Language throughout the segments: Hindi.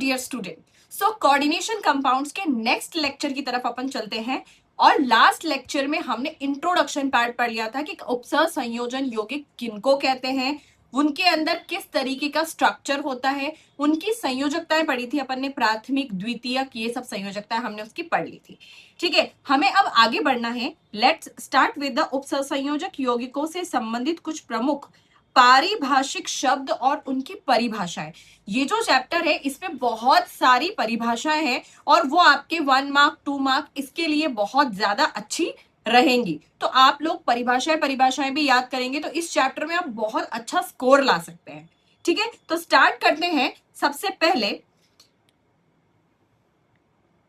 Dear student, so coordination compounds के नेक्स्ट लेक्चर की तरफ अपन चलते हैं। और लास्ट लेक्चर में हमने इंट्रोडक्शन पार्ट पढ़ लिया था कि उपसर्ग संयोजन यौगिक किनको कहते हैं, उनके अंदर किस तरीके का स्ट्रक्चर होता है, उनकी संयोजकताएं पढ़ी थी अपन ने, प्राथमिक द्वितीयक, ये सब संयोजकताएं हमने उसकी पढ़ ली थी। ठीक है, हमें अब आगे बढ़ना है। लेट्स स्टार्ट विद द उपसर्ग संयोजक यौगिकों से संबंधित कुछ प्रमुख पारिभाषिक शब्द और उनकी परिभाषाएं। ये जो चैप्टर है इसमें बहुत सारी परिभाषाएं हैं और वो आपके 1 मार्क 2 मार्क इसके लिए बहुत ज्यादा अच्छी रहेंगी। तो आप लोग परिभाषाएं भी याद करेंगे तो इस चैप्टर में आप बहुत अच्छा स्कोर ला सकते हैं। ठीक है, तो स्टार्ट करते हैं। सबसे पहले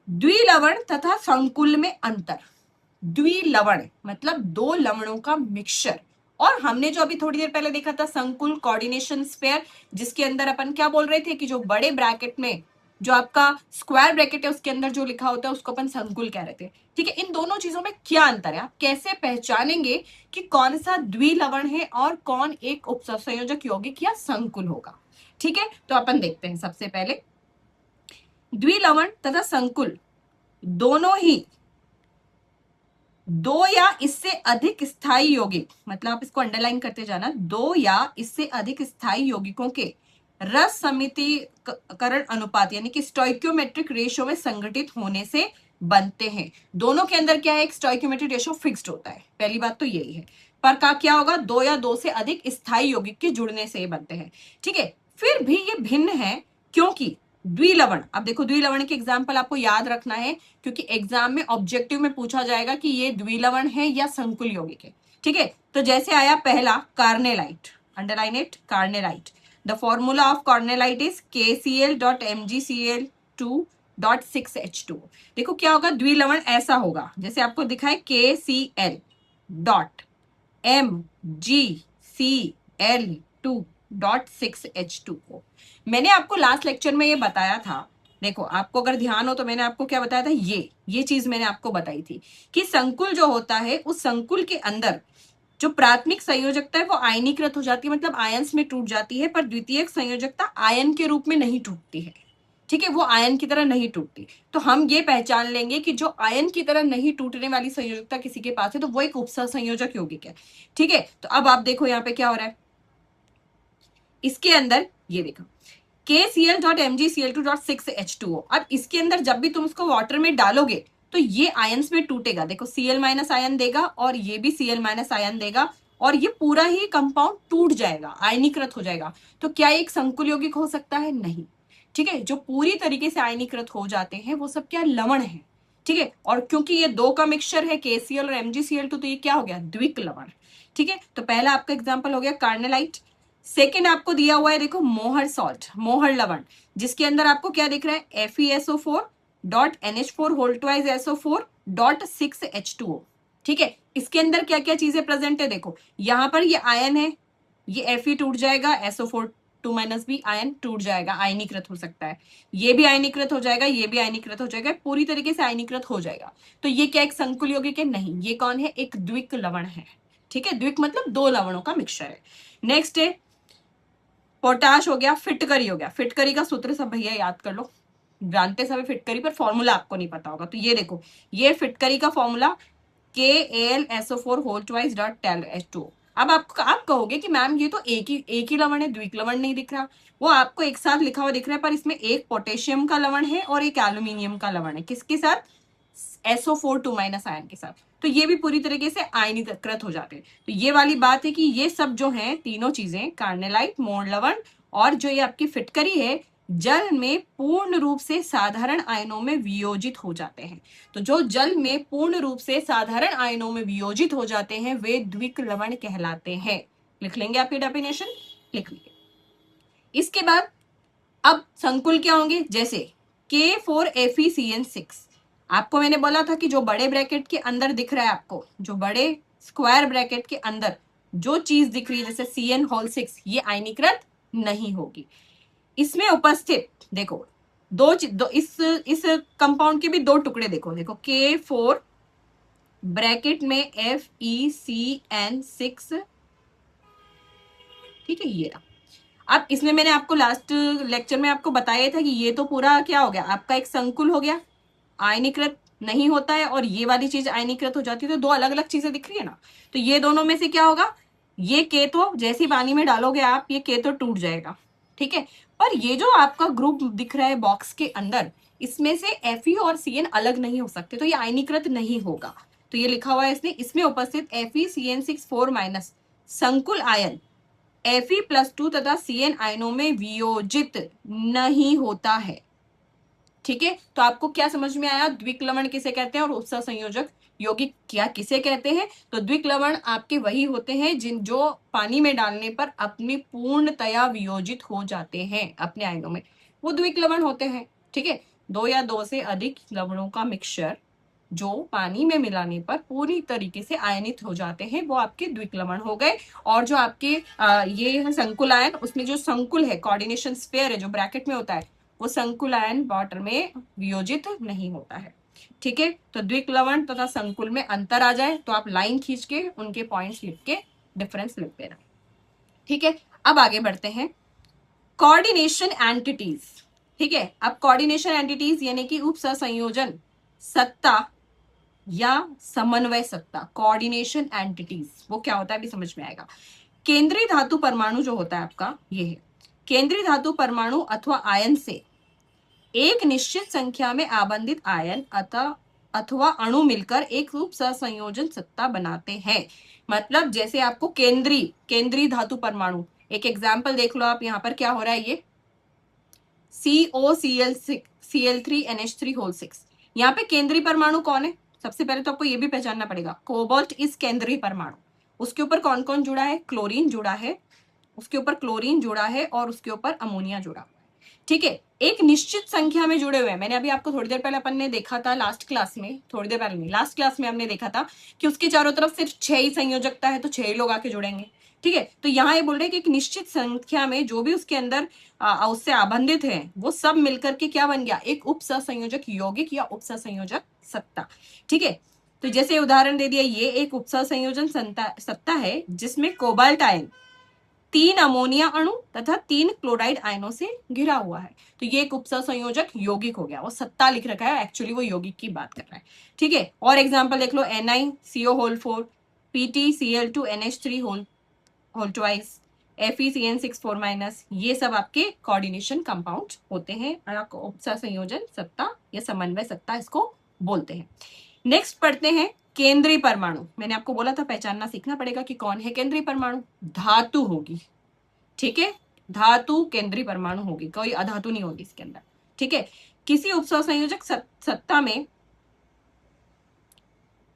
द्विलवण तथा संकुल में अंतर। द्विलवण मतलब दो लवणों का मिक्सचर, और हमने जो अभी थोड़ी देर पहले देखा था संकुल, कोऑर्डिनेशन स्फीयर, जिसके अंदर अपन क्या बोल रहे थे कि जो बड़े ब्रैकेट में जो आपका स्क्वायर ब्रैकेट है उसके अंदर जो लिखा होता है उसको अपन संकुल कह रहे थे। ठीक है, इन दोनों चीजों में क्या अंतर है, आप कैसे पहचानेंगे कि कौन सा द्विलवण है और कौन एक उपसंयोजक यौगिक या संकुल होगा। ठीक है, तो अपन देखते हैं। सबसे पहले द्विलवण तथा संकुल दोनों ही दो या इससे अधिक स्थायी यौगिक, मतलब आप इसको अंडरलाइन करते जाना, दो या इससे अधिक स्थायी यौगिकों के रस समितिकरण अनुपात यानी कि स्टोइकियोमेट्रिक रेशियो में संगठित होने से बनते हैं। दोनों के अंदर क्या है, एक स्टोइकियोमेट्रिक रेशियो फिक्स्ड होता है, पहली बात तो यही है। पर का क्या होगा, दो या दो से अधिक स्थायी यौगिक के जुड़ने से बनते हैं। ठीक है, फिर भी ये भिन्न है क्योंकि द्विलवण, अब देखो द्विलवण के एग्जाम्पल आपको याद रखना है क्योंकि एग्जाम में ऑब्जेक्टिव में पूछा जाएगा कि ये द्विलवण है या संकुल यौगिक है। ठीक है, तो जैसे आया पहला carnallite, underline it, carnallite. The formula of carnallite is KCl.MgCl2.6H2। देखो क्या होगा, द्विलवण ऐसा होगा जैसे आपको दिखाए KCl.MgCl2.6H2 मैंने आपको लास्ट लेक्चर में ये बताया था। देखो आपको अगर ध्यान हो तो मैंने आपको क्या बताया था, ये चीज मैंने आपको बताई थी कि संकुल जो होता है उस संकुल के अंदर जो प्राथमिक संयोजकता है वो आयनीकृत हो जाती है, मतलब आयंस में टूट जाती है, पर द्वितीयक संयोजकता आयन के रूप में नहीं टूटती है। ठीक है, वो आयन की तरह नहीं टूटती। तो हम ये पहचान लेंगे कि जो आयन की तरह नहीं टूटने वाली संयोजकता किसी के पास है तो वो एक उपसंयोजक यौगिक है। ठीक है, तो अब आप देखो यहाँ पे क्या हो रहा है, इसके अंदर ये देखो KCl.MgCl2.6H2O। अब इसके अंदर जब भी तुम उसको वाटर में डालोगे तो ये आयंस में टूटेगा। देखो Cl माइनस आयन देगा और ये भी Cl माइनस आयन देगा और ये पूरा ही कंपाउंड टूट जाएगा, आयनीकृत हो जाएगा। तो क्या एक संकुल यौगिक हो सकता है? नहीं। ठीक है, जो पूरी तरीके से आयनीकृत हो जाते हैं वो सब क्या लवण है। ठीक है, और क्योंकि ये दो का मिक्सचर है KCl और MgCl2 तो ये क्या हो गया, द्विक लवण। ठीक है, तो पहला आपका एग्जाम्पल हो गया कार्नेलाइट। सेकेंड आपको दिया हुआ है देखो मोहर सॉल्ट, मोहर लवण, जिसके अंदर आपको क्या दिख रहा है, FeSO4.NH4 2SO4.6H2O। ठीक है, इसके अंदर क्या क्या चीजें प्रेजेंट है, देखो यहां पर ये आयन है, ये Fe टूट जाएगा, SO4 2 माइनस भी आयन टूट जाएगा, आयनीकृत हो सकता है, ये भी आयनीकृत हो जाएगा, ये भी आयनीकृत हो जाएगा, पूरी तरीके से आयनीकृत हो जाएगा। तो ये क्या एक संकुल यौगिक है? नहीं, ये कौन है, एक द्विक लवण है। ठीक है, द्विक मतलब दो लवणों का मिक्सचर है। नेक्स्ट है पोटाश हो गया, फिटकरी हो गया। फिटकरी का सूत्र सब भैया याद कर लो, जानते सब फिटकरी, पर फॉर्मूला आपको नहीं पता होगा। तो ये देखो, ये फिटकरी का फॉर्मूला KAlSO4 2.10H2O। अब आप कहोगे कि मैम ये तो एक ही लवण है, द्विक लवण नहीं दिख रहा। वो आपको एक साथ लिखा हुआ दिख रहा है, पर इसमें एक पोटेशियम का लवण है और एक एल्यूमिनियम का लवण है। किसके साथ? SO4 2 माइनस आयन के साथ। तो ये भी पूरी तरीके से आयनीकृत हो जाते हैं। तो ये वाली बात है कि ये सब जो है तीनों चीजें, कार्नेलाइट, मोहर लवण और जो ये आपकी फिटकरी है, जल में पूर्ण रूप से साधारण आयनों में वियोजित हो जाते हैं। तो जो जल में पूर्ण रूप से साधारण आयनों में वियोजित हो जाते हैं वे द्विक लवण कहलाते हैं। लिख लेंगे आप ये डेफिनेशन, लिख लीजिए। इसके बाद अब संकुल क्या होंगे, जैसे K4FeCN6। आपको मैंने बोला था कि जो बड़े ब्रैकेट के अंदर दिख रहा है, आपको जो बड़े स्क्वायर ब्रैकेट के अंदर जो चीज दिख रही है जैसे CN6, ये आयनीकृत नहीं होगी। इसमें उपस्थित देखो दो इस कंपाउंड के भी दो टुकड़े देखो K4 ब्रैकेट में FeCN6। ठीक है, ये रहा। अब इसमें मैंने आपको लास्ट लेक्चर में आपको बताया था कि ये तो पूरा क्या हो गया, आपका एक संकुल हो गया, आयनीकृत नहीं होता है, और ये वाली चीज आयनीकृत हो जाती है, तो दो अलग अलग चीजें दिख रही है ना। तो ये दोनों में से क्या होगा, ये के तो जैसे पानी में डालोगे आप, ये के तो टूट जाएगा, ठीक है। पर ये जो आपका ग्रुप दिख रहा है बॉक्स के अंदर, इसमें से Fe और Cn अलग नहीं हो सकते, तो ये आयनीकृत नहीं होगा। तो ये लिखा हुआ है इसने, इसमें उपस्थित FeCN6 4- संकुल आयन Fe+2 तथा Cn आयनों में वियोजित नहीं होता है, ठीक है। तो आपको क्या समझ में आया, द्विक्लवण किसे कहते हैं और उत्सर्ग संयोजक यौगिक क्या किसे कहते हैं। तो द्विक्लवण आपके वही होते हैं जिन जो पानी में डालने पर अपनी पूर्णतया वियोजित हो जाते हैं अपने आयनों में, वो द्विक्लवण होते हैं, ठीक है। दो या दो से अधिक लवणों का मिक्सचर जो पानी में मिलाने पर पूरी तरीके से आयनित हो जाते हैं, वो आपके द्विक्लवण हो गए। और जो आपके ये है संकुल आयन, उसमें जो संकुल है, कोऑर्डिनेशन स्फीयर है जो ब्रैकेट में होता है, वो संकुल आयन वाटर में वियोजित नहीं होता है, ठीक है। तो द्विक्लवण तथा संकुल में अंतर आ जाए तो आप लाइन खींच के उनके पॉइंट्स लिख के डिफरेंस लिख देना, ठीक है। अब आगे बढ़ते हैं, कोऑर्डिनेशन एंटिटीज, ठीक है। अब कोऑर्डिनेशन एंटिटीज यानी कि उप संयोजन सत्ता या समन्वय सत्ता, कोऑर्डिनेशन एंटिटीज वो क्या होता है अभी समझ में आएगा। केंद्रीय धातु परमाणु जो होता है आपका, ये है केंद्रीय धातु परमाणु अथवा आयन से एक निश्चित संख्या में आबंधित आयन अथवा अणु मिलकर एक रूप सहसंयोजन सत्ता बनाते हैं। मतलब जैसे आपको केंद्रीय धातु परमाणु, एक एग्जाम्पल देख लो आप, यहाँ पर क्या हो रहा है, ये COCl3NH3 6, यहाँ पे केंद्रीय परमाणु कौन है, सबसे पहले तो आपको ये भी पहचानना पड़ेगा, कोबाल्ट इस केंद्रीय परमाणु, उसके ऊपर कौन कौन जुड़ा है, क्लोरीन जुड़ा है, उसके ऊपर क्लोरीन जुड़ा है और उसके ऊपर अमोनिया जुड़ा हुआ है, ठीक है। एक निश्चित संख्या में जुड़े हुए हैं। मैंने अभी आपको थोड़ी देर पहले अपन ने देखा था लास्ट क्लास में, थोड़ी देर पहले नहीं, लास्ट क्लास में हमने देखा था कि उसके चारों तरफ सिर्फ 6 ही संयोजकता है, तो 6 ही लोग आके जुड़ेंगे, ठीक है। तो यहाँ ये बोल रहे हैं कि एक निश्चित संख्या में जो भी उसके अंदर उससे आबंधित है, वो सब मिलकर के क्या बन गया, एक उप सहसंयोजक यौगिक या उप सहसंयोजक सत्ता, ठीक है। तो जैसे उदाहरण दे दिया, ये एक उप सहसंयोजन सत्ता है जिसमें कोबाल्ट आयन 3 अमोनिया अणु तथा 3 क्लोराइड आयनों से घिरा हुआ है। तो ये एक उपसहसंयोजक यौगिक हो गया, वो सत्ता लिख रखा है, एक्चुअली वो यौगिक की बात कर रहा है, ठीक है। और एग्जांपल देख लो, NiCO4, PtCl2NH3 whole twice, FeCN6 4-, ये सब आपके कोऑर्डिनेशन कंपाउंड होते हैं, उपसहसंयोजन सत्ता या समन्वय सत्ता इसको बोलते हैं। नेक्स्ट पढ़ते हैं केंद्रीय परमाणु। मैंने आपको बोला था पहचानना सीखना पड़ेगा कि कौन है केंद्रीय परमाणु, धातु होगी, ठीक है। धातु केंद्रीय परमाणु होगी, कोई अधातु नहीं होगी इसके अंदर, ठीक है। किसी उपसहसंयोजक सत्ता में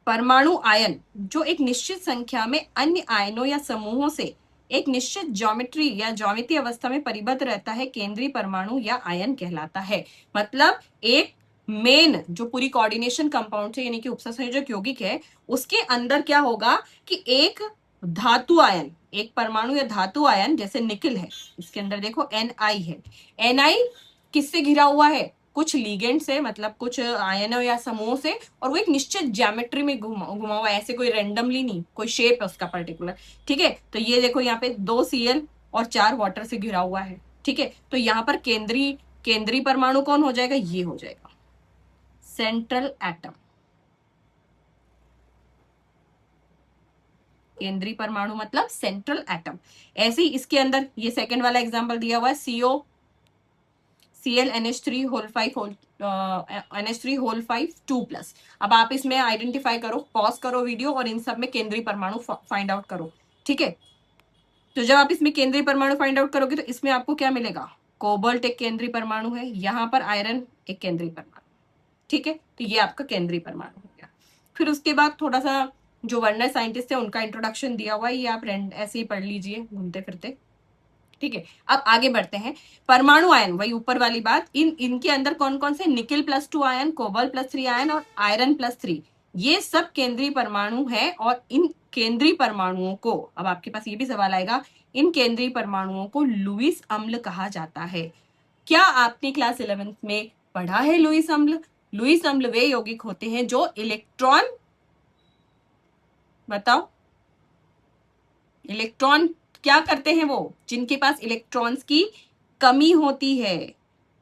परमाणु आयन जो एक निश्चित संख्या में अन्य आयनों या समूहों से एक निश्चित ज्योमेट्री या ज्यामितीय अवस्था में परिबद्ध रहता है, केंद्रीय परमाणु या आयन कहलाता है। मतलब एक मेन जो पूरी कोऑर्डिनेशन कंपाउंड है यानी कि उपसहसंयोजक यौगिक है, उसके अंदर क्या होगा कि एक धातु आयन, एक परमाणु या धातु आयन, जैसे निकल है, इसके अंदर देखो Ni है, Ni किससे घिरा हुआ है, कुछ लीगेंड से, मतलब कुछ आयनों या समूहों से, और वो एक निश्चित ज्योमेट्री में घुमा हुआ है, ऐसे कोई रैंडमली नहीं, कोई शेप है उसका पर्टिकुलर, ठीक है। तो ये देखो यहाँ पे 2 Cl और 4 वाटर से घिरा हुआ है, ठीक है। तो यहाँ पर केंद्रीय परमाणु कौन हो जाएगा, ये हो जाएगा सेंट्रल एटम। केंद्रीय परमाणु मतलब सेंट्रल एटम। ऐसे ही इसके अंदर ये सेकंड वाला एग्जांपल दिया हुआ है, NH3 होल 5 अब आप इसमें आइडेंटिफाई करो, पॉज करो वीडियो और इन सब में केंद्रीय परमाणु फाइंड आउट करो, ठीक है। तो जब आप इसमें केंद्रीय परमाणु फाइंड आउट करोगे तो इसमें आपको क्या मिलेगा, कोबाल्ट एक केंद्रीय परमाणु है, यहाँ पर आयरन एक केंद्रीय परमाणु, ठीक है। तो ये आपका केंद्रीय परमाणु हो गया। फिर उसके बाद थोड़ा सा जो वर्नर साइंटिस्ट है उनका इंट्रोडक्शन दिया हुआ है, ये आप ऐसे ही पढ़ लीजिए घूमते फिरते, ठीक है। अब आगे बढ़ते हैं, परमाणु आयन, वही ऊपर वाली बात, इनके अंदर कौन कौन से, निकेल +2 आयन, कोबाल्ट +3 आयन और आयरन +3, ये सब केंद्रीय परमाणु है। और इन केंद्रीय परमाणुओं को, अब आपके पास ये भी सवाल आएगा, इन केंद्रीय परमाणुओं को लुईस अम्ल कहा जाता है। क्या आपने क्लास 11th में पढ़ा है लुईस अम्ल? लुईस अम्ल वे यौगिक होते हैं जो इलेक्ट्रॉन, बताओ, इलेक्ट्रॉन क्या करते हैं वो, जिनके पास इलेक्ट्रॉन्स की कमी होती है,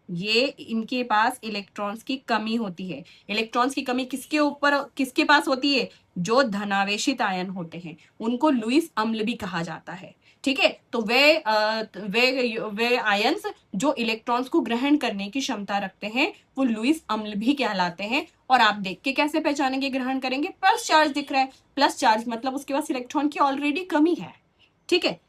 ये इनके पास इलेक्ट्रॉन्स की कमी होती है। इलेक्ट्रॉन्स की कमी किसके ऊपर, किसके पास होती है, जो धनावेशित आयन होते हैं उनको लुईस अम्ल भी कहा जाता है। ठीक है, तो वे आयंस जो इलेक्ट्रॉन्स को ग्रहण करने की क्षमता रखते हैं वो लुईस अम्ल भी कहलाते हैं। और आप देख के कैसे पहचानेंगे, ग्रहण करेंगे, प्लस चार्ज दिख रहा है, प्लस चार्ज मतलब उसके पास इलेक्ट्रॉन की ऑलरेडी कमी है। ठीक है,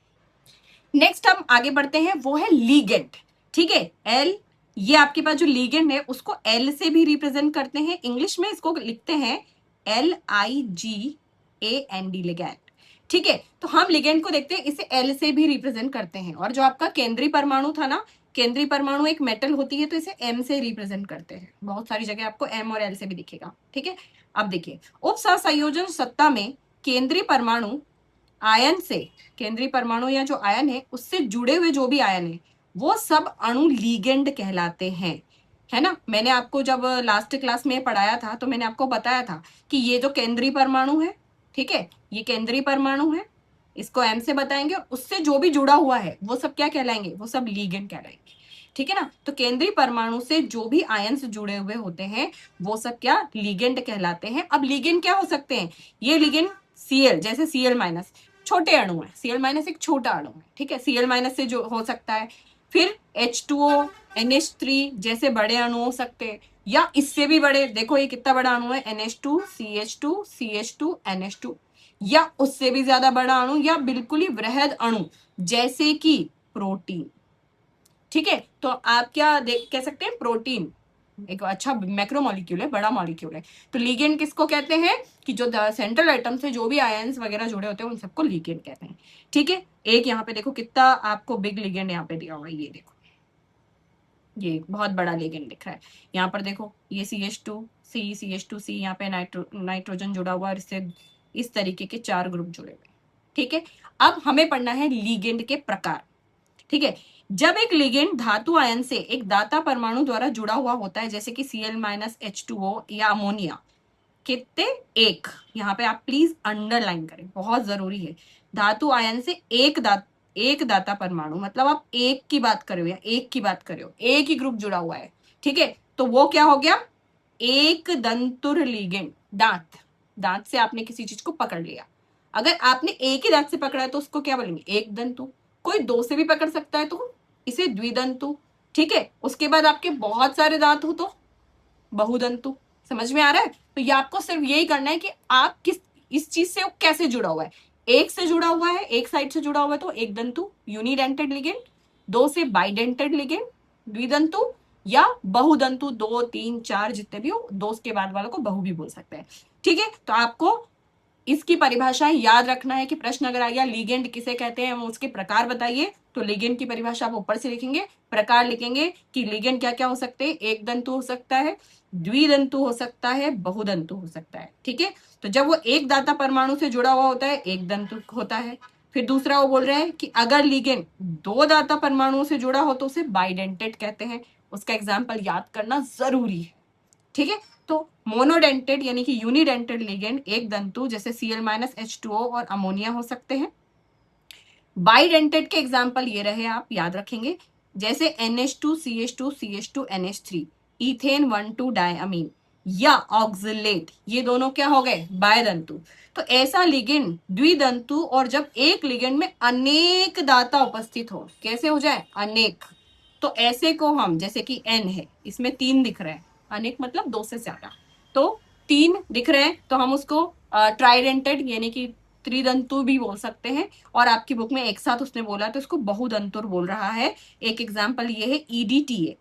नेक्स्ट हम आगे बढ़ते हैं, वो है लीगेंड। ठीक है, एल, ये आपके पास जो लीगेंड है उसको एल से भी रिप्रेजेंट करते हैं, इंग्लिश में इसको लिखते हैं LIGAND, लिगेंड। ठीक है, तो हम लिगेंड को देखते हैं, इसे एल से भी रिप्रेजेंट करते हैं। और जो आपका केंद्रीय परमाणु था ना, केंद्रीय परमाणु एक मेटल होती है तो इसे एम से रिप्रेजेंट करते हैं, बहुत सारी जगह आपको एम और एल से भी दिखेगा। ठीक है, अब देखिए, उप सहसंयोजन सत्ता में केंद्रीय परमाणु आयन से, केंद्रीय परमाणु या जो आयन है उससे जुड़े हुए जो भी आयन है वो सब अणु लीगेंड कहलाते हैं, है ना। मैंने आपको जब लास्ट क्लास में पढ़ाया था तो मैंने आपको बताया था कि ये जो केंद्रीय परमाणु है, ठीक है, ये केंद्रीय परमाणु है, इसको एम से बताएंगे, और उससे जो भी जुड़ा हुआ है वो सब क्या कहलाएंगे, वो सब लीगेंड कहलाएंगे। ठीक है ना, तो केंद्रीय परमाणु से जो भी आयन्स जुड़े हुए होते हैं वो सब क्या, लीगेंड कहलाते हैं। अब लीगेंड क्या हो सकते हैं, ये लीगेंड Cl, जैसे Cl-, छोटे अणु है, Cl- एक छोटा अणु है। ठीक है, Cl- से जो हो सकता है, फिर H2O, NH3 जैसे बड़े अणु हो सकते हैं, या इससे भी बड़े, देखो ये कितना बड़ा अणु है, NH2 CH2 CH2 NH2, या उससे भी ज्यादा बड़ा अणु, या बिल्कुल ही वृहद अणु जैसे कि प्रोटीन। ठीक है, तो आप क्या कह सकते हैं, प्रोटीन एक अच्छा मैक्रोमोलिक्यूल है, बड़ा मॉलिक्यूल है। तो लीगेंड किसको कहते हैं, कि जो सेंट्रल एटम से जो भी आयंस वगैरह जुड़े होते हैं उन सबको लीगेंड कहते हैं। ठीक है, एक यहाँ पे देखो कितना आपको बिग लीगेंड यहाँ पे दिया हुआ है, ये देखो, ये बहुत बड़ा लीगेंड दिख रहा है। यहाँ पर देखो ये CH2C यहाँ पे नाइट्रोजन जुड़ा हुआ है, इससे इस तरीके के 4 ग्रुप जुड़े हुए। ठीक है, अब हमें पढ़ना है लीगेंड के प्रकार। ठीक है, जब एक लिगेंड धातु आयन से एक दाता परमाणु द्वारा जुड़ा हुआ होता है, जैसे कि Cl- H2O या अमोनिया, कितने, एक, यहाँ पे आप प्लीज अंडरलाइन करें, बहुत जरूरी है, धातु आयन से एक दाता परमाणु, मतलब आप एक की बात कर रहे हो, या एक की बात कर रहे हो, एक ही ग्रुप जुड़ा हुआ है। ठीक है, तो वो क्या हो गया, एक दंतुर लिगेंड। दांत से आपने किसी चीज को पकड़ लिया, अगर आपने एक ही दांत से पकड़ा है तो उसको क्या बोलेंगे, एक दंतु। कोई दो से भी पकड़ सकता है तो इसे द्विदंतु। ठीक है, उसके बाद आपके बहुत सारे दांत हो तो बहुदंतु। समझ में आ रहा है, तो ये आपको सिर्फ यही करना है कि आप किस, इस चीज से कैसे जुड़ा हुआ है, एक से जुड़ा हुआ है, एक साइड से जुड़ा हुआ है तो एक दंतु यूनिडेंटेड लिगेंड, दो से बाइडेंटेड लिगेंड द्विदंतु, या बहुदंतु, 2 3 4 जितने भी हो, दो के बाद वालों को बहु भी बोल सकते हैं। ठीक है, तो आपको इसकी परिभाषाएं याद रखना है कि प्रश्न अगर आ गया लिगेंड किसे कहते हैं, उसके प्रकार बताइए, तो लिगेंड की परिभाषा आप ऊपर से लिखेंगे, प्रकार लिखेंगे कि लिगेंड क्या क्या हो सकते हैं, एक दंतु हो सकता है, द्विदंतु हो सकता है, बहुदंतु हो सकता है। ठीक है, तो जब वो एक दाता परमाणु से जुड़ा हुआ होता है एक दंतु होता है। फिर दूसरा वो बोल रहे हैं कि अगर लिगेंड दो दाता परमाणुओं से जुड़ा हो तो उसे बाइडेंटेड कहते हैं, उसका एग्जाम्पल याद करना जरूरी है। ठीक है, तो मोनोडेंटेड यानी कि यूनिडेंटेड लिगेंड एक दंतु जैसे Cl- H2O और अमोनिया हो सकते हैं। बाइडेंटेड के एग्जाम्पल ये रहे, आप याद रखेंगे, जैसे NH2 CH2 CH2 NH3, ethane 1,2 डायअमीन, या ऑक्सिलेट, ये दोनों क्या हो गए, बायदंतु। तो ऐसा लिगेंड द्विदंतु, और जब एक लिगेंड में अनेक दाता उपस्थित हो, कैसे हो जाए, अनेक, तो ऐसे को हम, जैसे कि N है, इसमें 3 दिख रहे हैं, अनेक मतलब 2 से ज्यादा, तो 3 दिख रहे हैं तो हम उसको ट्राइडेंटेड यानी कि त्रिदंतु भी बोल सकते हैं। और आपकी बुक में एक साथ उसने बोला तो इसको बहुदंतुर बोल रहा है। एक एग्जाम्पल ये है EDTA।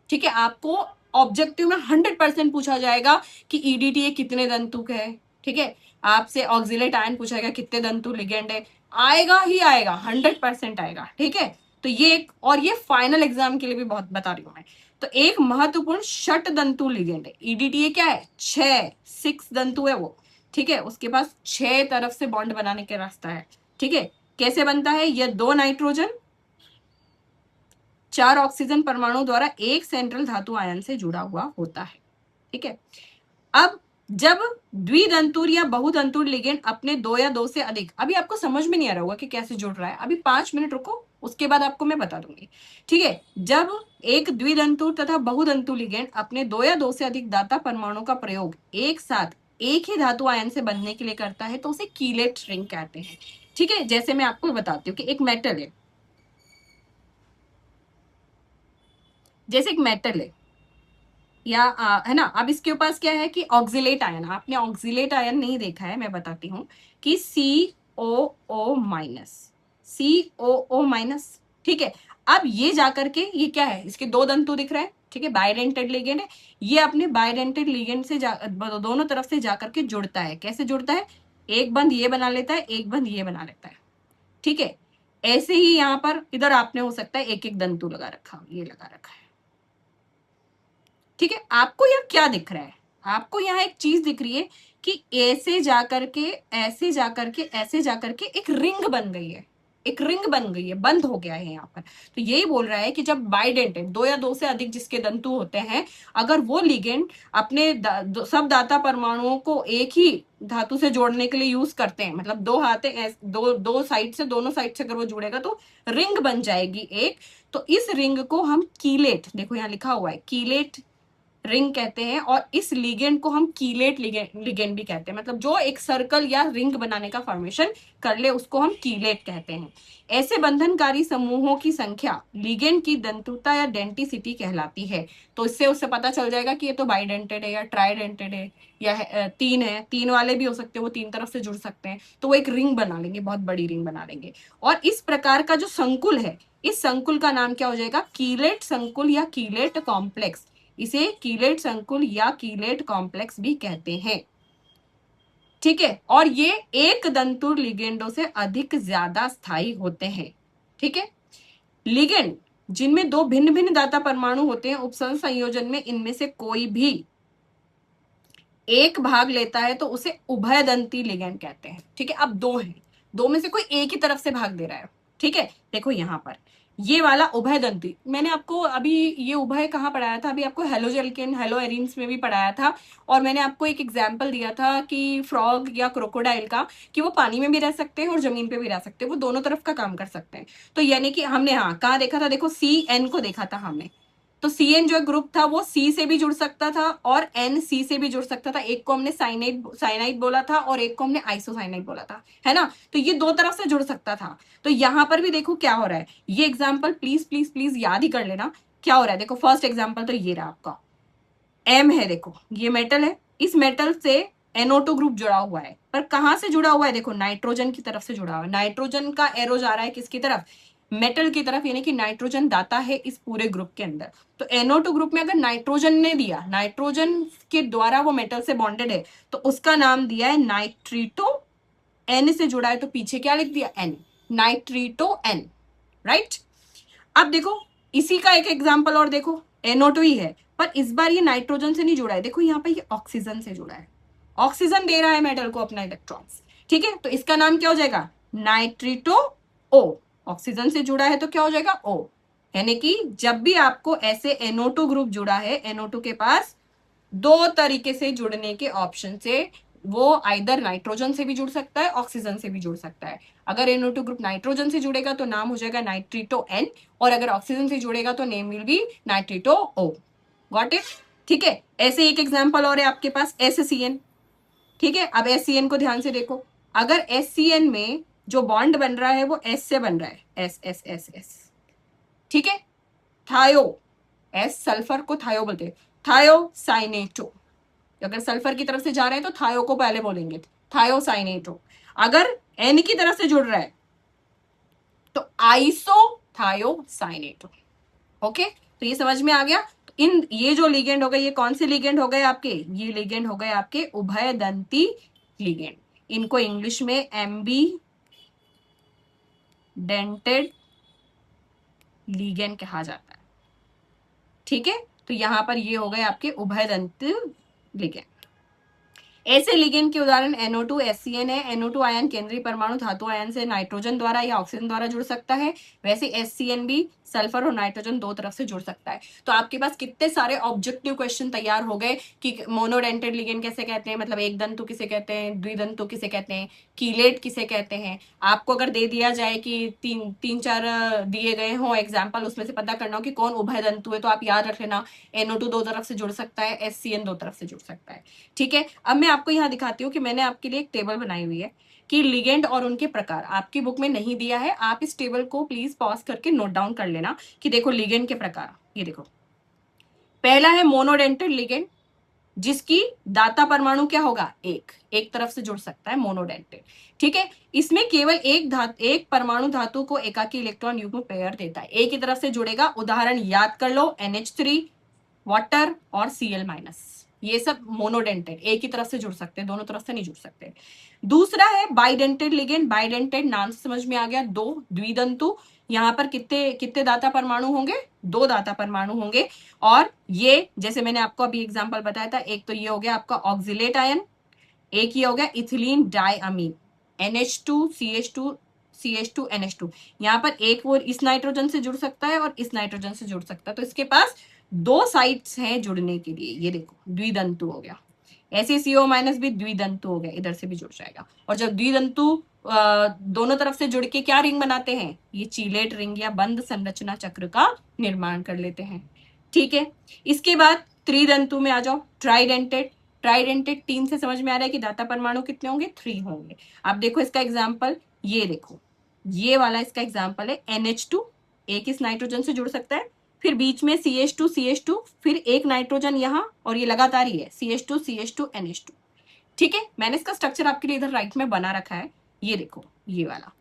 ठीक है, आपको ऑब्जेक्टिव में 100% पूछा जाएगा कि EDTA कितने दंतु है। ठीक है, आपसे ऑक्सिलेट आयन पूछा जाएगा कितने दंतु लिगेंड है, आएगा ही आएगा, 100% आएगा। ठीक है, तो ये एक, और ये फाइनल एग्जाम के लिए भी बहुत बता रही हूं मैं। तो एक महत्वपूर्ण षट दंतु लिगेंड है EDTA, क्या है, 6 दंतु है वो। ठीक है, उसके पास 6 तरफ से बॉन्ड बनाने का रास्ता है। ठीक है, कैसे बनता है, यह 2 नाइट्रोजन 4 ऑक्सीजन परमाणु द्वारा एक सेंट्रल धातु आयन से जुड़ा हुआ होता है। ठीक है, अब जब द्विदंतुर या बहुदंतुर लिगेंड अपने दो या दो से अधिक, अभी आपको समझ में नहीं आ रहा होगा कि कैसे जुड़ रहा है, अभी 5 मिनट रुको, उसके बाद आपको मैं बता दूंगी। ठीक है, जब एक द्विदंतुर तथा बहुदंतु लिगेंड अपने दो या दो से अधिक दाता परमाणु का प्रयोग एक साथ एक ही धातु आयन से बनने के लिए करता है तो उसे कीलेट रिंग कहते हैं। ठीक है, जैसे मैं आपको बताती हूँ कि एक मेटल है, जैसे एक मेटल है या है ना, अब इसके पास क्या है कि ऑक्सिलेट आयन, आपने ऑक्सिलेट आयन नहीं देखा है, मैं बताती हूँ कि COO-, COO-। ठीक है, अब ये जाकर के ये क्या है, इसके दो दंतु दिख रहे हैं, ठीक है, बाइडेंटेड लिगेंड है, ये अपने बाइडेंटेड लिगेंड से दोनों तरफ से जाकर के जुड़ता है। कैसे जुड़ता है, एक बंद ये बना लेता है, एक बंद ये बना लेता है। ठीक है, ऐसे ही यहाँ पर इधर आपने हो सकता है एक एक दंतु लगा रखा, ये लगा रखा है। ठीक है, आपको यह क्या दिख रहा है, आपको यहाँ एक चीज दिख रही है कि ऐसे जाकर के ऐसे जाकर के ऐसे जाकर के एक रिंग बन गई है, एक रिंग बन गई है, बंद हो गया है यहाँ पर। तो यही बोल रहा है कि जब बाइडेंटेड दो या दो से अधिक जिसके दंतु होते हैं, अगर वो लिगेंड अपने सब दाता परमाणुओं को एक ही धातु से जोड़ने के लिए यूज करते हैं, मतलब दो हाथे दो दो साइड से, दोनों साइड से अगर वो जुड़ेगा तो रिंग बन जाएगी एक। तो इस रिंग को हम कीलेट, देखो यहाँ लिखा हुआ है कीलेट रिंग कहते हैं, और इस लिगेंड को हम कीलेट लिगेंड भी कहते हैं, मतलब जो एक सर्कल या रिंग बनाने का फॉर्मेशन कर ले उसको हम कीलेट कहते हैं। ऐसे बंधनकारी समूहों की संख्या लिगेंड की दंतुता या डेंटिसिटी कहलाती है। तो इससे उससे पता चल जाएगा कि ये तो बाइडेंटेड है या ट्राइडेंटेड है या तीन है, तीन वाले भी हो सकते हैं, वो तीन तरफ से जुड़ सकते हैं, तो वो एक रिंग बना लेंगे, बहुत बड़ी रिंग बना लेंगे। और इस प्रकार का जो संकुल है, इस संकुल का नाम क्या हो जाएगा, कीलेट संकुल या कीलेट कॉम्प्लेक्स। इसे कीलेट संकुल या कीलेट कॉम्प्लेक्स भी कहते हैं। ठीक है, और ये एक दंतुर लिगेंडों से अधिक ज्यादा स्थायी होते हैं। ठीक है, लिगेंड जिनमें दो भिन्न भिन्न दाता परमाणु होते हैं, उपसर्ग संयोजन में इनमें से कोई भी एक भाग लेता है तो उसे उभयदंती लिगेंड कहते हैं। ठीक है, अब दो हैं, दो में से कोई एक ही तरफ से भाग दे रहा है। ठीक है, देखो यहां पर ये वाला उभयदंती, मैंने आपको अभी ये उभय कहाँ पढ़ाया था, अभी आपको हेलोजेल्केन हेलो एरिन्स में भी पढ़ाया था, और मैंने आपको एक एग्जाम्पल दिया था कि फ्रॉग या क्रोकोडाइल का, कि वो पानी में भी रह सकते हैं और जमीन पे भी रह सकते हैं, वो दोनों तरफ का काम कर सकते हैं। तो यानी कि हमने हाँ कहाँ देखा था, देखो CN को देखा था हमने, तो CN जो ग्रुप था वो C से भी जुड़ सकता था और NC से भी जुड़ सकता था। एक को हमने साइनाइड बोला था और एक को हमने आइसोसाइनाइड बोला था, है ना, तो ये दो तरफ से जुड़ सकता था। तो यहां पर भी देखो क्या हो रहा है, ये एग्जाम्पल प्लीज प्लीज प्लीज याद ही कर लेना क्या हो रहा है। देखो फर्स्ट एग्जाम्पल तो ये रहा आपका M है, देखो ये मेटल है, इस मेटल से NO2 ग्रुप जुड़ा हुआ है, पर कहां से जुड़ा हुआ है, देखो नाइट्रोजन की तरफ से जुड़ा हुआ है। नाइट्रोजन का एरो जा रहा है किसकी तरफ, मेटल की तरफ, यानी कि नाइट्रोजन दाता है इस पूरे ग्रुप के अंदर। तो NO2 ग्रुप में अगर नाइट्रोजन ने दिया, नाइट्रोजन के द्वारा वो मेटल से बॉन्डेड है, तो उसका नाम दिया है नाइट्रीटो। N से जुड़ा है तो पीछे क्या लिख दिया, N, नाइट्रीटो N, राइट। अब देखो इसी का एक एग्जाम्पल और देखो, NO2 ही है पर इस बार ये नाइट्रोजन से नहीं जुड़ा है, देखो यहाँ पे ये ऑक्सीजन से जुड़ा है, ऑक्सीजन दे रहा है मेटल को अपना इलेक्ट्रॉन्स। ठीक है, तो इसका नाम क्या हो जाएगा, नाइट्रीटो O। ऑक्सीजन से जुड़ा है तो क्या हो जाएगा, O। यानी कि जब भी आपको ऐसे NO2 ग्रुप जुड़ा है, NO2 के पास दो तरीके से जुड़ने के ऑप्शन से, वो आइदर नाइट्रोजन से भी जुड़ सकता है, ऑक्सीजन से भी जुड़ सकता है। अगर NO2 ग्रुप नाइट्रोजन से जुड़ेगा तो नाम हो जाएगा नाइट्रीटो N, और अगर ऑक्सीजन से जुड़ेगा तो name will be नाइट्रीटो O। Got it. ठीक है, ऐसे एक एग्जांपल और है आपके पास SCN। ठीक है, अब SCN को ध्यान से देखो, अगर SCN में जो बॉन्ड बन रहा है वो S से बन रहा है, S। ठीक है, थायो, S सल्फर को थायो बोलते हैं, थायोसाइनेटो। अगर सल्फर की तरफ से जा रहे हैं तो थायो को पहले बोलेंगे, थायोसाइनेटो। अगर N की तरफ से जुड़ रहा है तो आइसोथायोसाइनेटो। ओके, तो ये समझ में आ गया। तो इन ये जो लिगेंड हो गए, ये कौन से लिगेंड हो गए आपके, ये लिगेंड हो गए आपके उभयदंती लिगेंड। इनको इंग्लिश में एम्बी डेंटेड लिगेंड कहा जाता है। ठीक है, तो यहां पर ये हो गए आपके उभयदंती लिगेंड। ऐसे लिगेंड के उदाहरण NO2 SCN है। NO2 आयन केंद्रीय परमाणु धातु आयन से नाइट्रोजन द्वारा या ऑक्सीजन द्वारा जुड़ सकता है, वैसे SCN भी सल्फर और नाइट्रोजन दो तरफ से जुड़ सकता है। तो आपके पास कितने सारे ऑब्जेक्टिव क्वेश्चन तैयार हो गए कि मोनोडेंटेड लिगेंड कैसे कहते हैं, मतलब एक दंतु किसे कहते हैं, द्विदंतु किसे कहते हैं, कीलेट किसे कहते हैं। आपको अगर दे दिया जाए कि तीन चार दिए गए हों एग्जाम्पल, उसमें से पता करना हो कि कौन उभय दंतु है, तो आप याद रख लेना NO2 दो तरफ से जुड़ सकता है, SCN दो तरफ से जुड़ सकता है। ठीक है, अब मैं आपको यहाँ दिखाती हूँ कि मैंने आपके लिए एक टेबल बनाई हुई है कि लिगेंड और उनके प्रकार। आपकी बुक में नहीं दिया है, आप इस टेबल को प्लीज पॉज करके नोट डाउन कर लेना कि देखो लिगेंड के प्रकार। ये देखो, पहला है मोनोडेंटेड लिगेंड, जिसकी दाता परमाणु क्या होगा, एक तरफ से जुड़ सकता है, मोनोडेंटेड। ठीक है, इसमें केवल एक परमाणु धातु को एकाकी इलेक्ट्रॉन युग्म पेयर देता है, एक ही तरफ से जुड़ेगा। उदाहरण याद कर लो, NH3, वाटर और Cl-, ये सब मोनोडेंटेड, एक ही तरफ से जुड़ सकते हैं, दोनों तरफ से नहीं जुड़ सकते। दूसरा है बाइडेंटेड लिगेंड। बाइडेंटेड नाम से समझ में आ गया, दो द्विदंतु। यहाँ पर कितने कितने दाता परमाणु होंगे, दो दाता परमाणु होंगे। और ये जैसे मैंने आपको अभी एग्जांपल बताया था, एक तो ये हो गया आपका ऑक्सिलेट आयन, एक ये हो गया ethylene डाइअमीन, NH2 CH2 CH2 NH2। यहाँ पर एक वो इस नाइट्रोजन से जुड़ सकता है और इस नाइट्रोजन से जुड़ सकता है, तो इसके पास दो साइट्स हैं जुड़ने के लिए। ये देखो द्विदंतु हो गया, ऐसे CO- भी द्विदंतु हो गया, इधर से भी जुड़ जाएगा। और जब द्विदंतु दोनों तरफ से जुड़ के क्या रिंग बनाते हैं, ये चीलेट रिंग या बंद संरचना चक्र का निर्माण कर लेते हैं। ठीक है, इसके बाद त्रिदंतु में आ जाओ, ट्राइडेंटेड। ट्राइडेंटेड 3 से समझ में आ रहा है कि दाता परमाणु कितने होंगे, 3 होंगे। अब देखो इसका एग्जाम्पल, ये देखो ये वाला इसका एग्जाम्पल है NH2, एक इस नाइट्रोजन से जुड़ सकता है, फिर बीच में CH2 फिर एक नाइट्रोजन यहाँ, और ये लगातार ही है CH2 NH2। ठीक है, मैंने इसका स्ट्रक्चर आपके लिए इधर राइट में बना रखा है। ये देखो ये वाला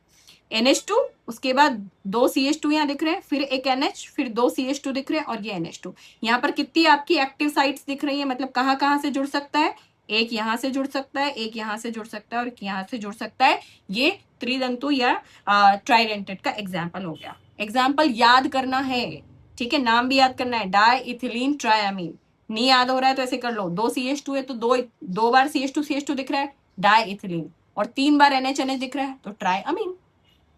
NH2, उसके बाद दो CH2 यहाँ दिख रहे हैं, फिर एक NH, फिर दो CH2 दिख रहे हैं, और ये NH2। यहाँ पर कितनी आपकी एक्टिव साइट्स दिख रही है, मतलब कहाँ कहाँ से जुड़ सकता है, एक यहाँ से जुड़ सकता है, एक यहाँ से जुड़ सकता है, और एक यहाँ से जुड़ सकता है। ये त्रिदंतु या ट्राइडेंटेड का एग्जाम्पल हो गया। एग्जाम्पल याद करना है, ठीक है, नाम भी याद करना है, डाई इथिलीन ट्राइअमीन। नहीं याद हो रहा है तो ऐसे कर लो, दो CH2 है तो दो बार CH2 दिख रहा है, डाई इथिलीन, और 3 बार NH दिख रहा है तो ट्राइअमीन।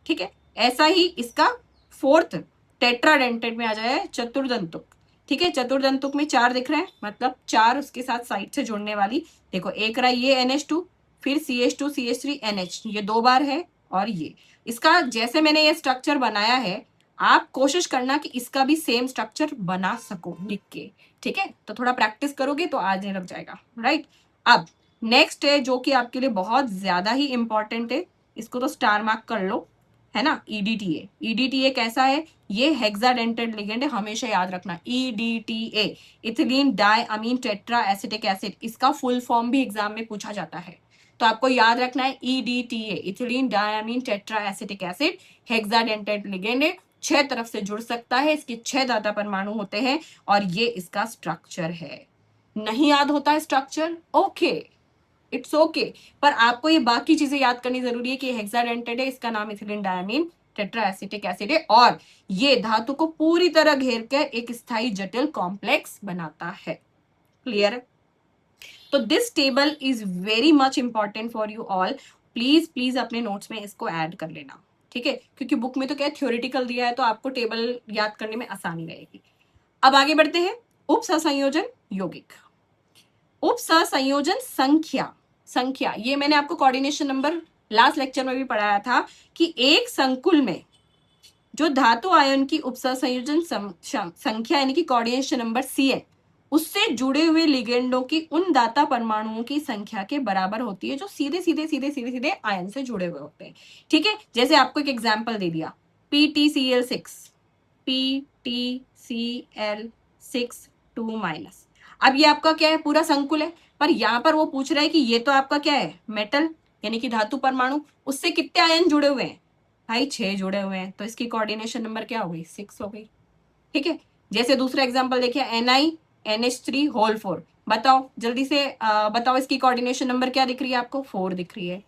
ठीक है, ऐसा ही इसका फोर्थ टेट्राडेंटेड में आ जाए चतुर्दंतुक। ठीक है, चतुर्दंतुक में 4 दिख रहे हैं, मतलब 4 उसके साथ साइड से जुड़ने वाली। देखो एक रहा ये NH2, फिर CH2 CH3 NH, ये 2 बार है, और ये इसका जैसे मैंने ये स्ट्रक्चर बनाया है, आप कोशिश करना कि इसका भी सेम स्ट्रक्चर बना सको लिख के। ठीक है, तो थोड़ा प्रैक्टिस करोगे तो आज लग जाएगा, राइट। अब नेक्स्ट है जो कि आपके लिए बहुत ज्यादा ही इंपॉर्टेंट है, इसको तो स्टार मार्क कर लो, है ना, EDTA। EDTA कैसा है, ये हेक्साडेंटेड लिगेंड है, हमेशा याद रखना EDTA, ethylene diamine tetra acetic acid. इसका फुल फॉर्म भी एग्जाम में पूछा जाता है, तो आपको याद रखना है EDTA, ethylene diamine tetra acetic acid, hexadentate ligand है, 6 तरफ से जुड़ सकता है, इसके 6 दाता परमाणु होते हैं, और ये इसका स्ट्रक्चर है। नहीं याद होता है स्ट्रक्चर, ओके, इट्स ओके, पर आपको ये बाकी चीजें याद करनी जरूरी है कि हेक्साडेंटेड है, इसका नाम ethylene diamine tetra acetic acid है, और ये धातु को पूरी तरह घेर कर एक स्थायी जटिल कॉम्प्लेक्स बनाता है। क्लियर है? तो this table is very much important for you all. Please please अपने नोट्स में इसको ऐड कर लेना, ठीक है, क्योंकि बुक में तो क्या थ्योरेटिकल दिया है, तो आपको टेबल याद करने में आसानी रहेगी। अब आगे बढ़ते हैं, उप सहसंयोजन यौगिक। उप सहसंयोजन संख्या, ये मैंने आपको कोऑर्डिनेशन नंबर लास्ट लेक्चर में भी पढ़ाया था कि एक संकुल में जो धातु आयन की उप सहसंयोजन संख्या यानी कि कोऑर्डिनेशन नंबर CN, उससे जुड़े हुए लिगेंडों की उन दाता परमाणुओं की संख्या के बराबर होती है जो सीधे सीधे आयन से जुड़े हुए होते हैं। ठीक है, जैसे आपको एक एग्जाम्पल दे दिया, PTCl6 2-। अब ये आपका क्या है, पूरा संकुल है, पर यहाँ पर वो पूछ रहा है कि ये तो आपका क्या है, मेटल यानी कि धातु परमाणु, उससे कितने आयन जुड़े हुए हैं भाई, 6 जुड़े हुए हैं, तो इसकी कोऑर्डिनेशन नंबर क्या हो गई, 6 हो गई। ठीक है, जैसे दूसरा एग्जांपल देखिए, NiNH3 होल 4, बताओ जल्दी से बताओ इसकी कोऑर्डिनेशन नंबर क्या दिख रही है आपको, 4 दिख रही है।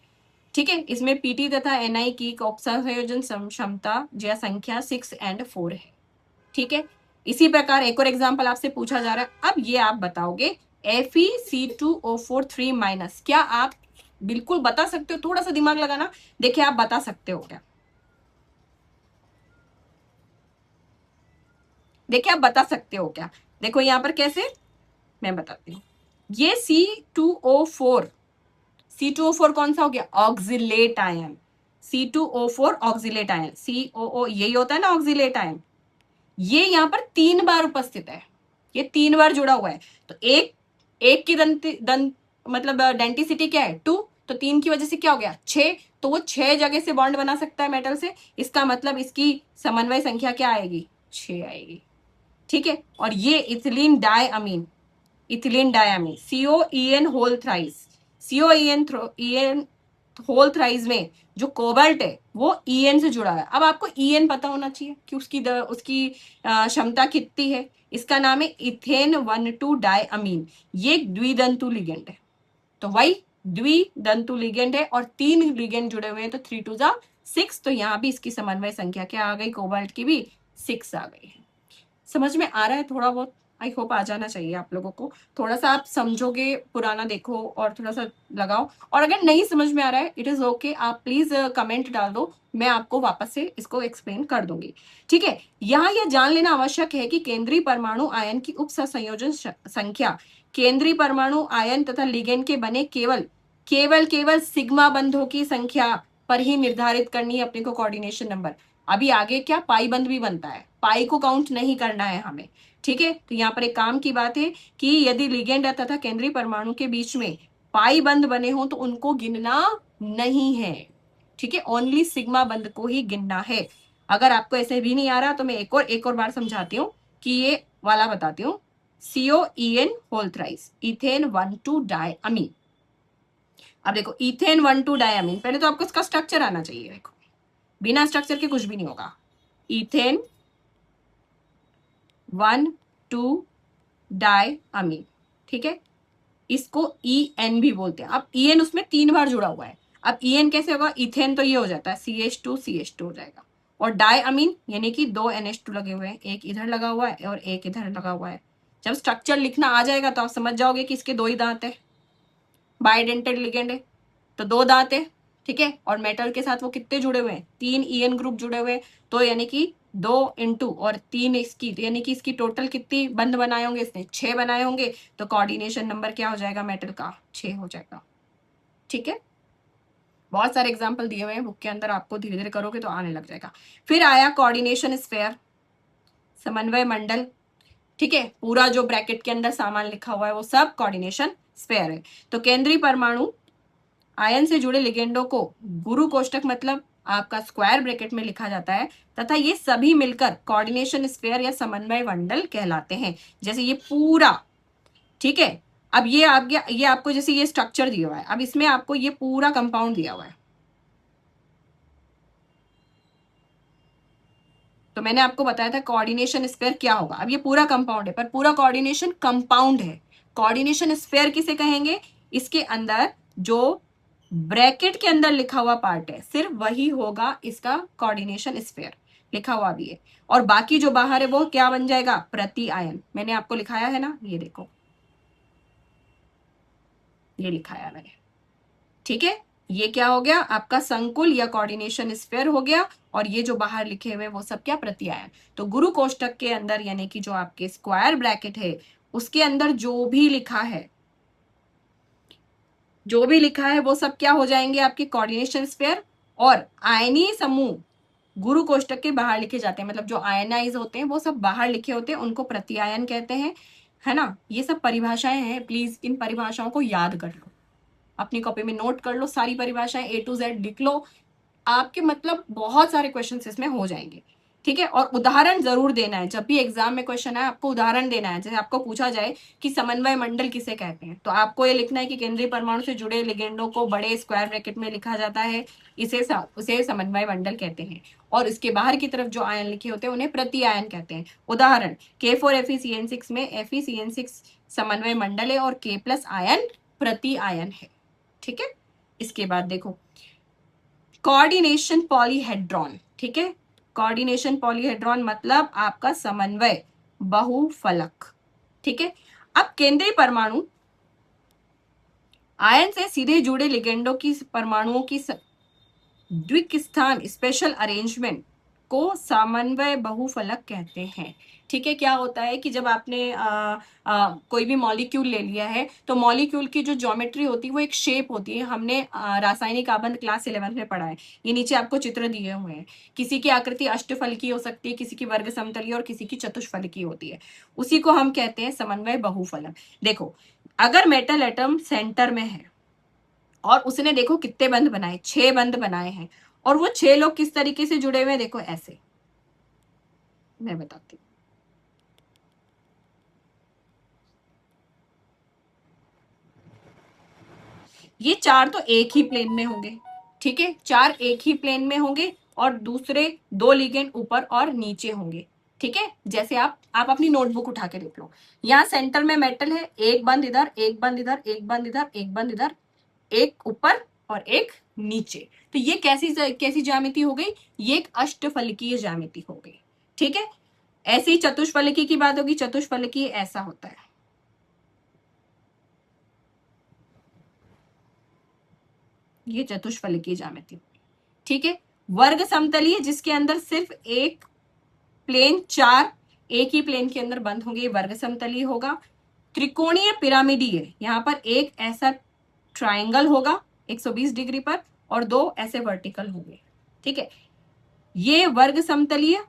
ठीक है, इसमें PT तथा Ni की उपसंयोजन क्षमता या संख्या 6 और 4 है। ठीक है, इसी प्रकार एक और एग्जाम्पल आपसे पूछा जा रहा है, अब ये आप बताओगे Fe2O4 3 माइनस। क्या आप बिल्कुल बता सकते हो? थोड़ा सा दिमाग लगाना, देखिए आप बता सकते हो क्या? देखिए आप बता सकते हो क्या? देखो यहां पर कैसे, मैं बताती हूँ। ये C2O4, C2O4 कौन सा हो गया? Oxalate ion. C2O4 oxalate ion, COO यही होता है ना ऑक्सिलेट आयन। ये यहाँ पर 3 बार उपस्थित है, ये 3 बार जुड़ा हुआ है। तो एक एक की दंत मतलब डेंटिसिटी क्या है? 2, तो 3 की वजह से क्या हो गया? 6। तो वो 6 जगह से बॉन्ड बना सकता है मेटल से। इसका मतलब इसकी समन्वय संख्या क्या आएगी? 6 आएगी। ठीक है। और ये ethylene diamine, ethylene diamine COEN whole thrice, COEN whole thrice में जो कोबाल्ट है वो EN से जुड़ा है। अब आपको EN पता होना चाहिए कि उसकी क्षमता कितनी है। इसका नाम है इथेन 1,2 डायअमीन। ये द्विदंतु लिगेंड है, तो वही द्विदंतु लिगेंड है और 3 लिगेंड जुड़े हुए हैं, तो 3 2 6। तो यहाँ भी इसकी समन्वय संख्या क्या आ गई? कोबाल्ट की भी 6 आ गई है। समझ में आ रहा है थोड़ा बहुत? आई होप आ जाना चाहिए आप लोगों को। थोड़ा सा आप समझोगे, पुराना देखो और थोड़ा सा लगाओ। और अगर नहीं समझ में आ रहा है, इट इज ओके, आप प्लीज कमेंट डाल दो, मैं आपको वापस से इसको एक्सप्लेन कर दूंगी। ठीक है। यहाँ यह जान लेना आवश्यक है कि केंद्रीय परमाणु आयन की उप संयोजन संख्या केंद्रीय परमाणु आयन तथा लिगेंड के बने केवल सिग्मा बंधों की संख्या पर ही निर्धारित करनी है अपने को कोऑर्डिनेशन नंबर। अभी आगे क्या पाई बंध भी बनता है, पाई को काउंट नहीं करना है हमें। ठीक है। तो यहाँ पर एक काम की बात है कि यदि लिगेंड तथा केंद्रीय परमाणु के बीच में पाई बंध बने हो तो उनको गिनना नहीं है। ठीक है। ओनली सिग्मा बंध को ही गिनना है। अगर आपको ऐसे भी नहीं आ रहा तो मैं एक और बार समझाती हूँ कि ये वाला बताती हूँ। COEN whole thrice, ethane 1,2 diamine. अब देखो इथेन 1,2 डायअमीन, पहले तो आपको इसका स्ट्रक्चर आना चाहिए। देखो बिना स्ट्रक्चर के कुछ भी नहीं होगा। इथेन 1,2 डायअमीन। ठीक है। इसको EN भी बोलते हैं। अब EN उसमें 3 बार जुड़ा हुआ है। अब EN कैसे होगा? इथेन तो ये हो जाता है CH2 हो जाएगा, और डायअमीन यानी कि 2 NH2 लगे हुए हैं, एक इधर लगा हुआ है और एक इधर लगा हुआ है। जब स्ट्रक्चर लिखना आ जाएगा तो आप समझ जाओगे कि इसके 2 ही दांत है, बाइडेंटेड लिगेंड है तो 2 दांत है। ठीक है। और मेटल के साथ वो कितने जुड़े हुए हैं? 3 EN ग्रुप जुड़े हुए हैं, तो यानी कि 2 इंटू और 3 इसकी, यानी कि इसकी टोटल कितनी बंध बनाए होंगे? इसने 6 बनाए होंगे। तो कोऑर्डिनेशन नंबर क्या हो जाएगा मेटल का? 6 हो जाएगा। ठीक है। बहुत सारे एग्जाम्पल दिए हुए हैं बुक के अंदर, आपको धीरे धीरे करोगे तो आने लग जाएगा। फिर आया कोऑर्डिनेशन स्फीयर, समन्वय मंडल। ठीक है। पूरा जो ब्रैकेट के अंदर सामान लिखा हुआ है वो सब कोऑर्डिनेशन स्फीयर है। तो केंद्रीय परमाणु आयन से जुड़े लिगेंडों को गुरु कोष्टक मतलब आपका स्क्वायर ब्रैकेट में लिखा जाता है, तथा ये सभी मिलकर कोऑर्डिनेशन स्फीयर या समन्वय मंडल कहलाते हैं। जैसे ये पूरा, ठीक है। अब ये आ गया, ये आपको जैसे ये स्ट्रक्चर दिया हुआ है, अब इसमें आपको ये पूरा कंपाउंड दिया हुआ है। तो मैंने आपको बताया था कोऑर्डिनेशन स्फीयर क्या होगा। अब ये पूरा कंपाउंड है, पर पूरा कोऑर्डिनेशन कंपाउंड है। कोऑर्डिनेशन स्फीयर किसे कहेंगे? इसके अंदर जो ब्रैकेट के अंदर लिखा हुआ पार्ट है सिर्फ वही होगा इसका कोऑर्डिनेशन स्फीयर, लिखा हुआ भी है। और बाकी जो बाहर है वो क्या बन जाएगा? प्रति आयन। मैंने आपको लिखाया है ना, ये देखो, ये लिखाया मैंने। ठीक है। ये क्या हो गया? आपका संकुल या कोऑर्डिनेशन स्फीयर हो गया। और ये जो बाहर लिखे हुए वो सब क्या? प्रति आयन। तो गुरु कोष्टक के अंदर यानी कि जो आपके स्क्वायर ब्रैकेट है उसके अंदर जो भी लिखा है, जो भी लिखा है वो सब क्या हो जाएंगे? आपके कोऑर्डिनेशन स्फीयर। और आयनीय समूह गुरु कोष्टक के बाहर लिखे जाते हैं, मतलब जो आयनाइज होते हैं वो सब बाहर लिखे होते हैं, उनको प्रति आयन कहते हैं। है ना? ये सब परिभाषाएं हैं, प्लीज इन परिभाषाओं को याद कर लो, अपनी कॉपी में नोट कर लो, सारी परिभाषाएं A to Z लिख लो। आपके मतलब बहुत सारे क्वेश्चन इसमें हो जाएंगे। ठीक है। और उदाहरण जरूर देना है, जब भी एग्जाम में क्वेश्चन आए आपको उदाहरण देना है। जैसे आपको पूछा जाए कि समन्वय मंडल किसे कहते हैं, तो आपको ये लिखना है कि केंद्रीय परमाणु से जुड़े लिगेंडों को बड़े स्क्वायर ब्रैकेट में लिखा जाता है, उसे समन्वय मंडल कहते हैं। और इसके बाहर की तरफ जो आयन लिखे होते हैं उन्हें प्रति आयन कहते हैं। उदाहरण K4FeCN6 में FeCN6 समन्वय मंडल है और K+ आयन प्रति आयन है। ठीक है। इसके बाद देखो कोऑर्डिनेशन पॉलीहेड्रॉन। ठीक है। कोऑर्डिनेशन पॉलीहेड्रॉन मतलब आपका समन्वय बहुफलक। ठीक है। अब केंद्रीय परमाणु आयन से सीधे जुड़े लिगेंडों की परमाणुओं की द्विक स्थान स्पेशल अरेंजमेंट को समन्वय बहुफलक कहते हैं। ठीक है, क्या होता है कि जब आपने कोई भी मॉलिक्यूल ले लिया है तो मॉलिक्यूल की जो ज्योमेट्री होती है वो एक शेप होती है। हमने रासायनिक आबंध क्लास 11 में पढ़ा है। ये नीचे आपको चित्र दिए हुए हैं। किसी की आकृति अष्टफलकी हो सकती है, किसी की वर्ग समतलीय और किसी की चतुष्फलकी होती है। उसी को हम कहते हैं समन्वय बहुफलक। देखो, अगर मेटल एटम सेंटर में है और उसने देखो कितने बंध बनाए, 6 बंध बनाए हैं, और वो 6 लोग किस तरीके से जुड़े हुए हैं, देखो ऐसे, मैं बताती हूँ। ये 4 तो एक ही प्लेन में होंगे। ठीक है, 4 एक ही प्लेन में होंगे और दूसरे 2 लिगेंड ऊपर और नीचे होंगे। ठीक है, जैसे आप अपनी नोटबुक उठा के देख लो। यहाँ सेंटर में मेटल है, एक बंद इधर, एक बंद इधर, एक बंद इधर, एक बंद इधर, एक ऊपर और एक नीचे। तो ये कैसी ज्यामिति हो गई, ये एक अष्टफलकीय ज्यामिति हो गई। ठीक है, ऐसे ही चतुष्फलकी की बात होगी। चतुष्फलकी ऐसा होता है, ये चतुष्फलकीय ज्यामिति। ठीक है, वर्ग समतलीय जिसके अंदर सिर्फ एक प्लेन, 4 एक ही प्लेन के अंदर बंद होंगे, वर्ग समतलीय होगा। त्रिकोणीय पिरामिडीय, यहां पर एक ऐसा ट्राइंगल होगा 120 डिग्री पर और 2 ऐसे वर्टिकल होंगे। ठीक है, ये वर्ग समतलीय।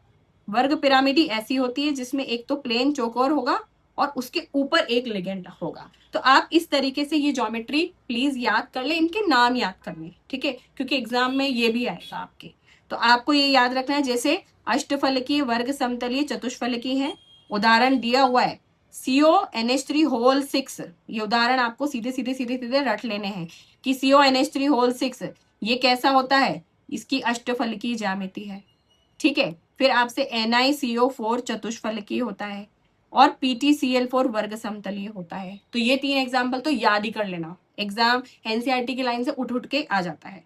वर्ग पिरामिडी ऐसी होती है जिसमें एक तो प्लेन चौकोर होगा और उसके ऊपर एक लिगेंड होगा। तो आप इस तरीके से ये ज्योमेट्री प्लीज याद कर ले, इनके नाम याद कर ले। ठीक है, क्योंकि एग्जाम में ये भी आएगा आपके। तो आपको ये याद रखना है, जैसे अष्टफलकीय, वर्ग समतलीय, चतुष्फलकी है। उदाहरण दिया हुआ है CONH3 होल 6। ये उदाहरण आपको सीधे सीधे सीधे सीधे रट लेने हैं कि CONH3 होल 6 ये कैसा होता है, इसकी अष्टफलकीय ज्यामिति है। ठीक है, फिर आपसे NiCO4 चतुष्फलकीय होता है और PtCl4 वर्ग समतलीय होता है। तो ये 3 एग्जाम्पल तो याद ही कर लेना, एग्जाम एनसीईआरटी की लाइन से उठ उठ के आ जाता है।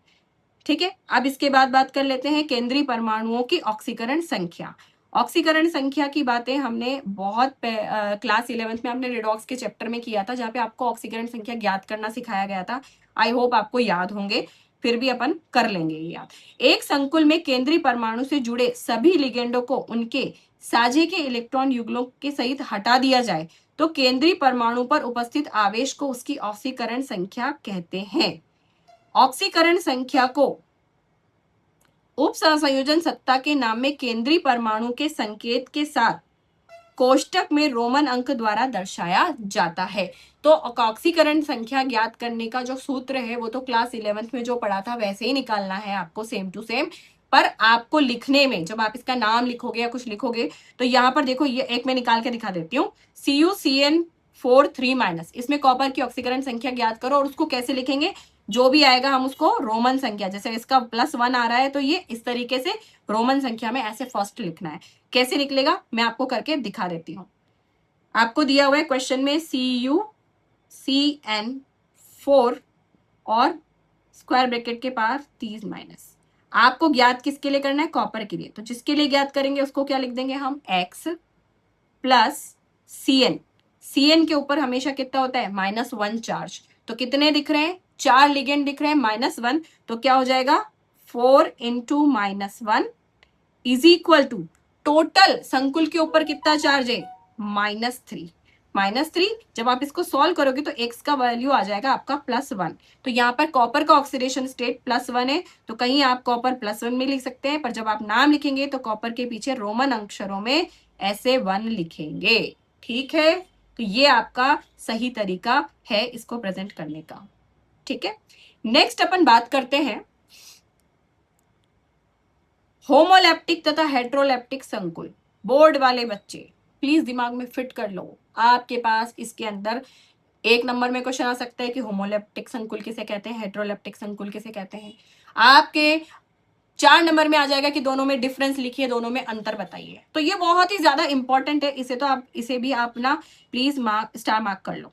ठीक है, अब इसके बाद बात कर लेते हैं केंद्रीय परमाणुओं की ऑक्सीकरण संख्या। ऑक्सीकरण संख्या की बातें हमने बहुत क्लास 11th में हमने रेडॉक्स के चैप्टर में किया था, जहाँ पे आपको ऑक्सीकरण संख्या ज्ञात करना सिखाया गया था। आई होप आपको याद होंगे, फिर भी अपन कर लेंगे ये याद। एक संकुल में केंद्रीय परमाणु से जुड़े सभी लिगेंडों को उनके साझे के इलेक्ट्रॉन युगलों के सहित हटा दिया जाए तो केंद्रीय परमाणु पर उपस्थित आवेश को उसकी ऑक्सीकरण संख्या कहते हैं। ऑक्सीकरण संख्या को उप सहसंयोजन सत्ता के नाम में केंद्रीय परमाणु के संकेत के साथ कोष्टक में रोमन अंक द्वारा दर्शाया जाता है। तो ऑक्सीकरण संख्या ज्ञात करने का जो सूत्र है वो तो क्लास 11th में जो पढ़ा था वैसे ही निकालना है आपको, सेम टू सेम। पर आपको लिखने में जब आप इसका नाम लिखोगे या कुछ लिखोगे तो यहाँ पर देखो, ये एक मैं निकाल के दिखा देती हूँ। CuCN4 3-, इसमें कॉपर की ऑक्सीकरण संख्या ज्ञात करो और उसको कैसे लिखेंगे, जो भी आएगा हम उसको रोमन संख्या, जैसे इसका +1 आ रहा है तो ये इस तरीके से रोमन संख्या में ऐसे फर्स्ट लिखना है। कैसे निकलेगा मैं आपको करके दिखा देती हूँ। आपको दिया हुआ है क्वेश्चन में CuCN4 और स्क्वायर ब्रैकेट के पास 30-, आपको ज्ञात किसके लिए करना है, कॉपर के लिए। तो जिसके लिए ज्ञात करेंगे उसको क्या लिख देंगे हम, X प्लस Cn। Cn के ऊपर हमेशा कितना होता है, -1 चार्ज। तो कितने दिख रहे हैं, 4 लिगेंड दिख रहे हैं, -1। तो क्या हो जाएगा, 4 × -1 इज इक्वल टू टोटल संकुल के ऊपर कितना चार्ज है, -3। -3 जब आप इसको सॉल्व करोगे तो x का वैल्यू आ जाएगा आपका +1। तो यहाँ पर कॉपर का ऑक्सीडेशन स्टेट +1 है, तो कहीं आप कॉपर +1 में लिख सकते हैं, पर जब आप नाम लिखेंगे तो कॉपर के पीछे रोमन अक्षरों में ऐसे 1 लिखेंगे। ठीक है, तो ये आपका सही तरीका है इसको प्रेजेंट करने का। ठीक है, नेक्स्ट अपन बात करते हैं होमोलैप्टिक तथा हेट्रोलैप्टिक संकुल। बोर्ड वाले बच्चे प्लीज दिमाग में फिट कर लो, आपके पास इसके अंदर 1 नंबर में क्वेश्चन आ सकता है कि होमोलैप्टिक संकुल किसे कहते हैं, हेट्रोलैप्टिक संकुल किसे कहते हैं। आपके 4 नंबर में आ जाएगा कि दोनों में डिफरेंस लिखिए, दोनों में अंतर बताइए। तो ये बहुत ही ज्यादा इंपॉर्टेंट है, इसे तो आप इसे भी आप ना प्लीज स्टार मार्क कर लो।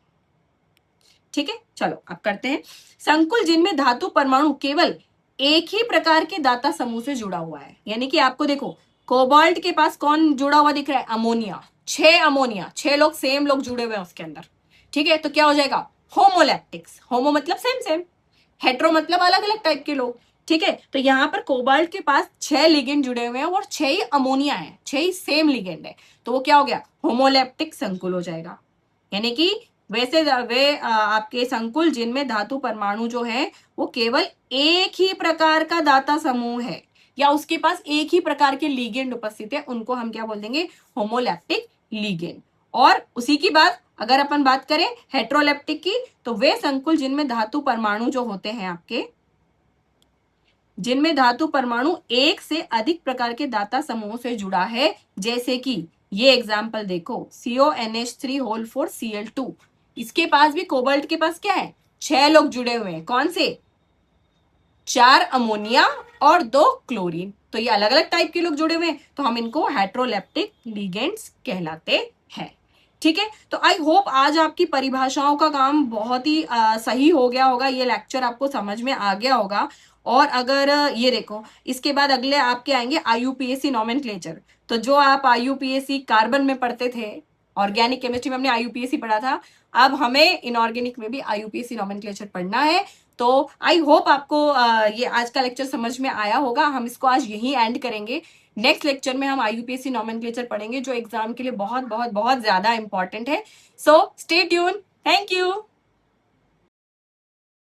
ठीक है, चलो अब करते हैं संकुल जिनमें धातु परमाणु केवल एक ही प्रकार के दाता समूह से जुड़ा हुआ है। यानी कि आपको देखो कोबाल्ट के पास कौन जुड़ा हुआ दिख रहा है, अमोनिया। 6 अमोनिया, 6 लोग सेम लोग जुड़े हुए हैं उसके अंदर। ठीक है, तो क्या हो जाएगा, होमोलैप्टिक्स, होमो मतलब सेम सेम, हेट्रो मतलब अलग अलग टाइप के लोग, ठीक है। तो यहाँ पर कोबाल्ट के पास 6 लिगेंड जुड़े हुए हैं और 6 ही अमोनिया है, 6 ही सेम लिगेंड है, तो वो क्या हो गया, होमोलैप्टिक संकुल हो जाएगा। यानी कि वैसे वे आपके संकुल जिनमें धातु परमाणु जो है वो केवल एक ही प्रकार का दाता समूह है या उसके पास एक ही प्रकार के लिगेंड उपस्थित है, उनको हम क्या बोल देंगे, होमोलैप्टिक लिगेंड। और उसी की बात अगर अपन बात करें हेट्रोलैप्टिक की, तो वे संकुल जिनमें धातु परमाणु जो होते हैं आपके, जिनमें धातु परमाणु एक से अधिक प्रकार के दाता समूहों से जुड़ा है, जैसे कि ये एग्जाम्पल देखो CONH3 होल 4 Cl2, इसके पास भी कोबाल्ट के पास क्या है, 6 लोग जुड़े हुए हैं, कौन से, 4 अमोनिया और 2 क्लोरीन, तो ये अलग अलग टाइप के लोग जुड़े हुए हैं, तो हम इनको हेट्रोलैप्टिक लिगेंड्स कहलाते हैं। ठीक है, तो आई होप आज आपकी परिभाषाओं का काम बहुत ही सही हो गया होगा, ये लेक्चर आपको समझ में आ गया होगा। और अगर ये देखो इसके बाद अगले आपके आएंगे IUPAC नॉमेनक्लेचर, तो जो आप IUPAC कार्बन में पढ़ते थे, ऑर्गेनिक केमिस्ट्री में हमने IUPAC पढ़ा था, अब हमें इनऑर्गेनिक में भी IUPAC नॉमेनक्लेचर पढ़ना है। तो आई होप आपको ये आज का लेक्चर समझ में आया होगा, हम इसको आज यहीं एंड करेंगे। नेक्स्ट लेक्चर में हम IUPAC नॉमेनक्लेचर पढ़ेंगे जो एग्जाम के लिए बहुत बहुत बहुत ज्यादा इंपॉर्टेंट है। So stay tune, thank you.